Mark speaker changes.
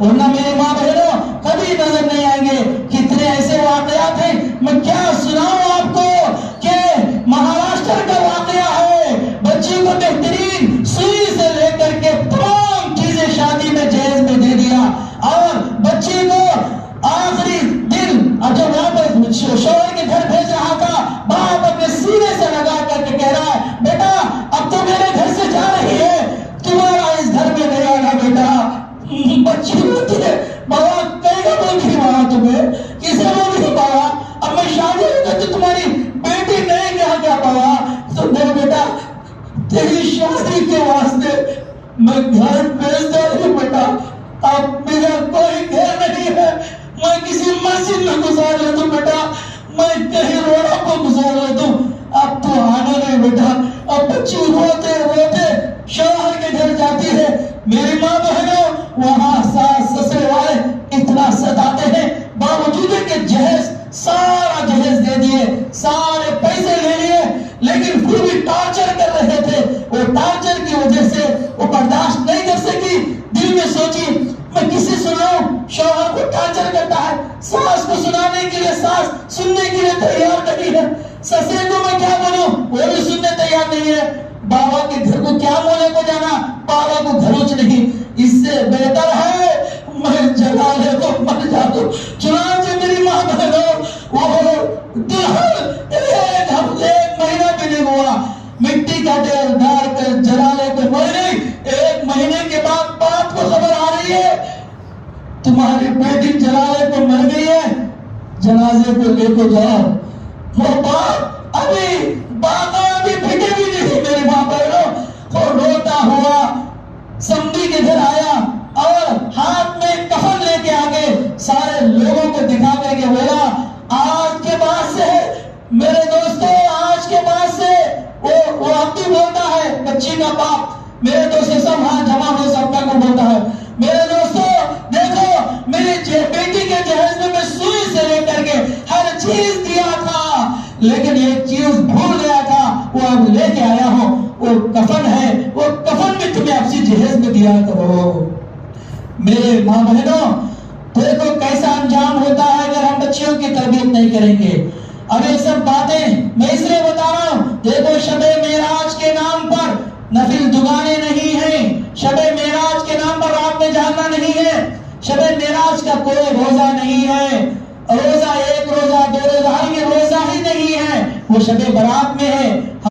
Speaker 1: वरना मेरे माँ बहनों कभी नजर नहीं आएंगे। कितने ऐसे वाकयात हैं, मैं क्या सुनाऊं आपको कि महाराष्ट्र का वाकया है, बच्ची को बेहतरीन सुई से लेकर के तमाम चीजें शादी में जहेज में दे दिया, और बच्ची को आखिरी दिन अब जब वापस शोहर के घर भेज रहा था, बाप अपने सीने से लगा करके कह रहा है, बेटा अब तो मेरे घर से जा रही है, तुम्हारा इस घर में नहीं आना बेटा। बच्ची होती है, बाबा कहेगा बोल मारा तुम्हें, किसे बोल नहीं पाया, अब मैं शादी होकर तो तुम्हारी बेटी नहीं क्या क्या पाया, तो नहीं बेटा तेरी शादी के वास्ते मैं घर भेज दे रही बेटा, अब मेरा कोई घर नहीं है, मैं किसी मस्जिद में गुजार ले दूं बेटा, मैं कहीं रोड़ा को गुजार ले दूं, अब तो आना नहीं बेटा। अब बच्ची रोते रोते शौहर के घर जाती है। मेरी माँ बहनों वहां सास ससुर वाले इतना सताते हैं, बावजूद के जहेज सारा जहेज दे दिए, सारे पैसे ले लिए, लेकिन फिर भी टॉर्चर कर रहे थे। वो टॉर्चर की वजह से वो बर्दाश्त नहीं कर सकी, दिल में सोची मैं किसे सुनाऊं, शौहर को टॉर्चर करता है, सास को सुनाने के लिए सास सुनने के लिए तैयार नहीं है, ससुर को मैं क्या बोलूं वो भी सुनने तैयार नहीं है, बाबा के घर को क्या बोले को जाना, बाबा को घरोच नहीं, इससे बेहतर है मैं जला ले तो मर जाऊं। चुनांचे मेरी माँ बहनों वो दुल्हन एक महीना भी नहीं हुआ, मिट्टी का तेल डाल कर जला ले तो मर गई। एक महीने के बाद बाप को खबर आ रही है तुम्हारी बेटी जलाले को मर गई है, जनाजे को लेको जाओ। वो बाप अभी बाबा अभी फिटे भी नहीं, मेरे माँ बहनों वो रोता हुआ समधी के घर आया और हाथ में कफन लेके आगे सारे लोगों को दिखा करके बोला आज के बाद से मेरे दोस्तों, आज के बाद से वो अब भी बोलता है बच्ची का बाप, मेरे दोस्तों सब हाथ जमा हो सबका को बोलता है, मेरे दोस्तों देखो मेरी बेटी के जहेज में मैं सुई से लेकर के हर चीज दिया था, लेकिन एक चीज भूल गया था, वो अब लेके आया हूं, वो कफन है, वो कफन भी तुम्हें आपसी जहेज में दिया करो। मेरे माँ बहनों देखो कैसा अंजाम होता है अगर हम बच्चियों की तरबियत नहीं करेंगे। अब ये सब बातें मैं इसलिए बता रहा हूं, देखो शबे मेराज के नाम पर नफिल दुगाने नहीं है, शबे मेराज के नाम पर रात में जागना नहीं है, शबे मेराज का कोई रोजा नहीं है, रोजा एक रोजा दो रोजा रोजा ही नहीं है, वो शबे बारात में है।